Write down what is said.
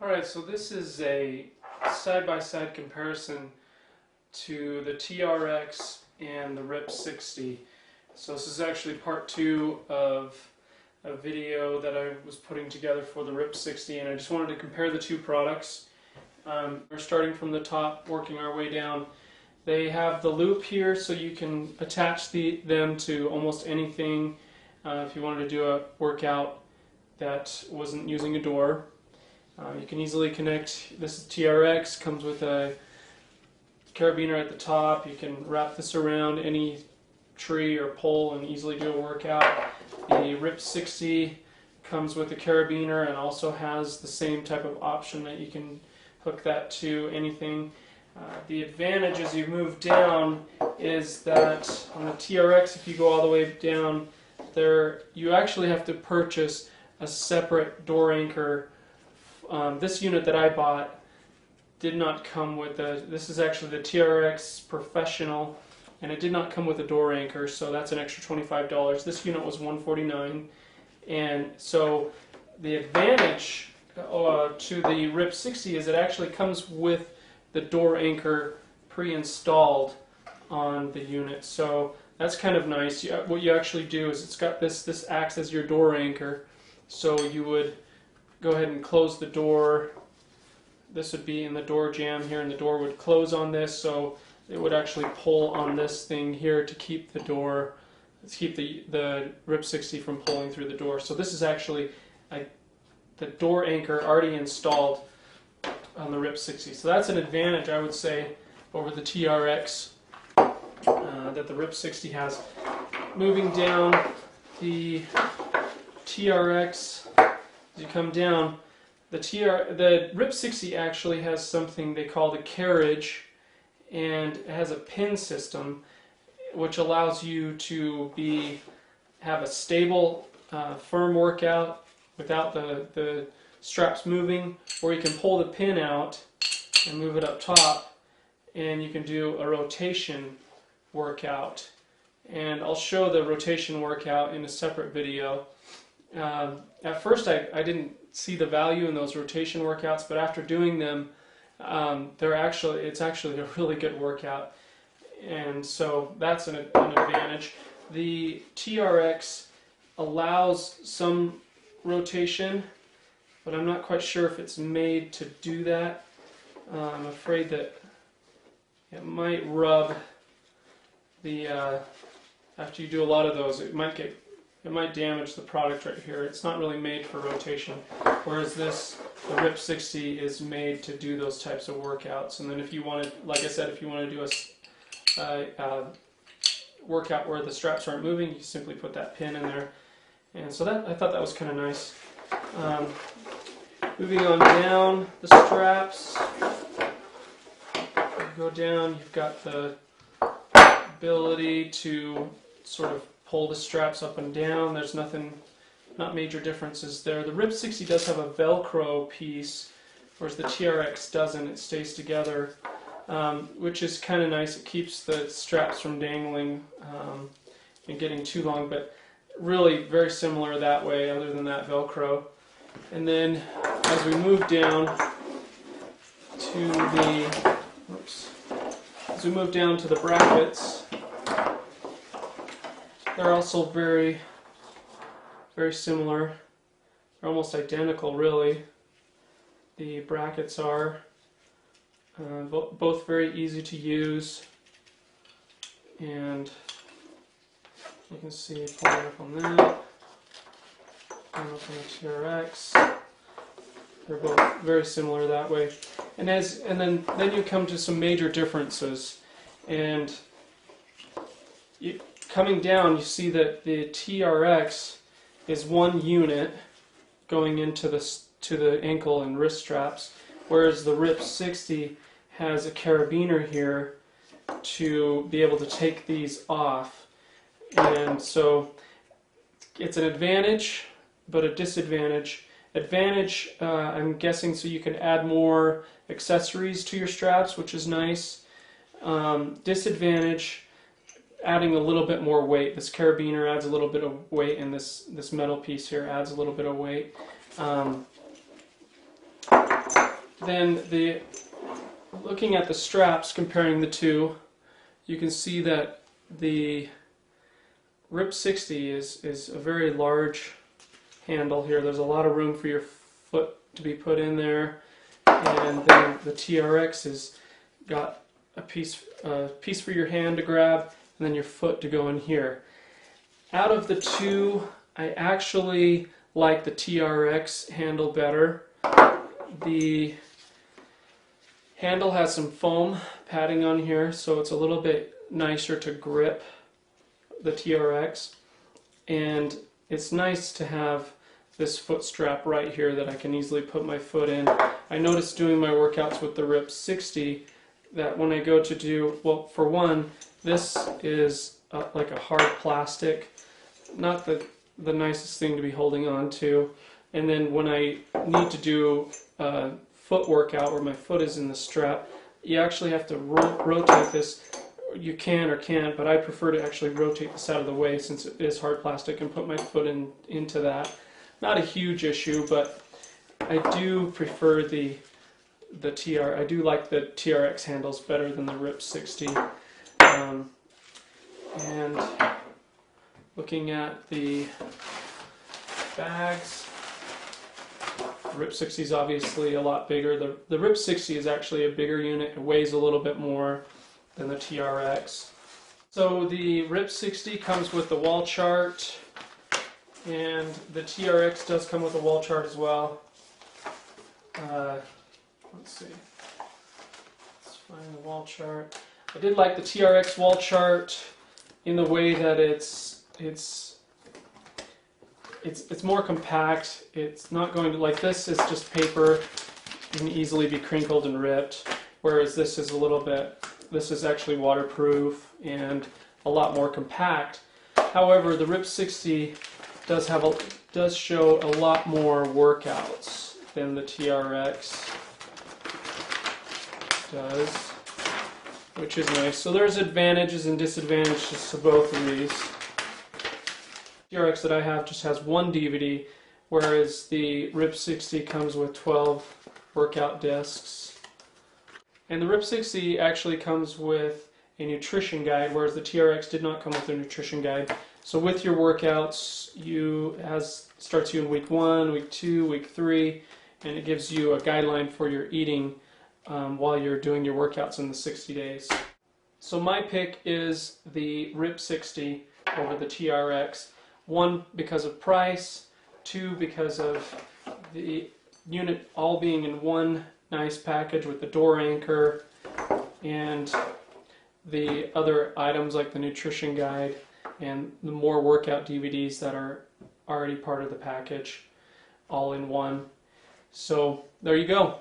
Alright, so this is a side-by-side comparison to the TRX and the RIP 60. So this is actually part 2 of a video that I was putting together for the RIP 60, and I just wanted to compare the two products. We're starting from the top, working our way down. They have the loop here so you can attach them to almost anything if you wanted to do a workout that wasn't using a door. You can easily connect. This is TRX, comes with a carabiner at the top. You can wrap this around any tree or pole and easily do a workout. The RIP 60 comes with a carabiner and also has the same type of option that you can hook that to anything. The advantage as you move down is that on the TRX, if you go all the way down there, you actually have to purchase a separate door anchor. This unit that I bought did not come with this is actually the TRX Professional, and it did not come with a door anchor, so that's an extra $25. This unit was $149, and so the advantage to the RIP 60 is it actually comes with the door anchor pre-installed on the unit, so that's kind of nice. What you actually do is it's got this acts as your door anchor, so you would go ahead and close the door. This would be in the door jamb here, and the door would close on this, so it would actually pull on this thing here to keep the door, keep the RIP 60 from pulling through the door. So this is actually the door anchor already installed on the RIP 60. So that's an advantage, I would say, over the TRX that the RIP 60 has. Moving down the TRX, as you come down, the RIP 60 actually has something they call the carriage, and it has a pin system which allows you to have a stable, firm workout without the straps moving, or you can pull the pin out and move it up top, and you can do a rotation workout. And I'll show the rotation workout in a separate video. At first I didn't see the value in those rotation workouts, but after doing them, it's actually a really good workout, and so that's an advantage. The TRX allows some rotation, but I'm not quite sure if it's made to do that. I'm afraid that it might rub after you do a lot of those, it might damage the product right here. It's not really made for rotation, whereas the RIP 60 is made to do those types of workouts. And then if you wanted, like I said, if you want to do a workout where the straps aren't moving, you simply put that pin in there. And so I thought that was kind of nice. Moving on down the straps, you go down, you've got the ability to sort of pull the straps up and down. There's not major differences there. The RIP 60 does have a Velcro piece, whereas the TRX doesn't. It stays together, which is kind of nice. It keeps the straps from dangling and getting too long, but really very similar that way, other than that Velcro. And then as we move down to the brackets, they're also very, very similar. They're almost identical, really. The brackets are both very easy to use, and you can see pulling up on that, pulling up on the TRX. They're both very similar that way. And then you come to some major differences, and coming down, you see that the TRX is one unit going into the ankle and wrist straps, whereas the RIP 60 has a carabiner here to be able to take these off. And so it's an advantage, but a disadvantage. Advantage, I'm guessing, so you can add more accessories to your straps, which is nice. Disadvantage, adding a little bit more weight. This carabiner adds a little bit of weight, and this metal piece here adds a little bit of weight. then looking at the straps, comparing the two, you can see that the RIP 60 is a very large handle here. There's a lot of room for your foot to be put in there, and then the TRX has got a piece for your hand to grab, and then your foot to go in here. Out of the two, I actually like the TRX handle better. The handle has some foam padding on here, so it's a little bit nicer to grip the TRX, and it's nice to have this foot strap right here that I can easily put my foot in. I noticed doing my workouts with the RIP 60 that when I go to do, well, for one, this is like a hard plastic, not the nicest thing to be holding on to, and then when I need to do a foot workout where my foot is in the strap, you actually have to rotate this. You can or can't, but I prefer to actually rotate this out of the way since it is hard plastic and put my foot into that. Not a huge issue, but I do prefer I do like the TRX handles better than the RIP 60. And looking at the bags, the RIP 60 is obviously a lot bigger. The RIP 60 is actually a bigger unit. It weighs a little bit more than the TRX. So the RIP 60 comes with the wall chart, and the TRX does come with a wall chart as well. Let's see. Let's find the wall chart. I did like the TRX wall chart in the way that it's more compact. It's not going to, like, this is just paper, it can easily be crinkled and ripped, whereas this is this is actually waterproof and a lot more compact. However, the RIP 60 does show a lot more workouts than the TRX does, which is nice. So there's advantages and disadvantages to both of these. TRX that I have just has one DVD, whereas the RIP 60 comes with 12 workout discs. And the RIP 60 actually comes with a nutrition guide, whereas the TRX did not come with a nutrition guide. So with your workouts, starts you in week 1, week 2, week 3, and it gives you a guideline for your eating while you're doing your workouts in the 60 days. So my pick is the RIP 60 over the TRX. 1, because of price. 2, because of the unit all being in one nice package with the door anchor and the other items like the nutrition guide and the more workout DVDs that are already part of the package all in one. So there you go.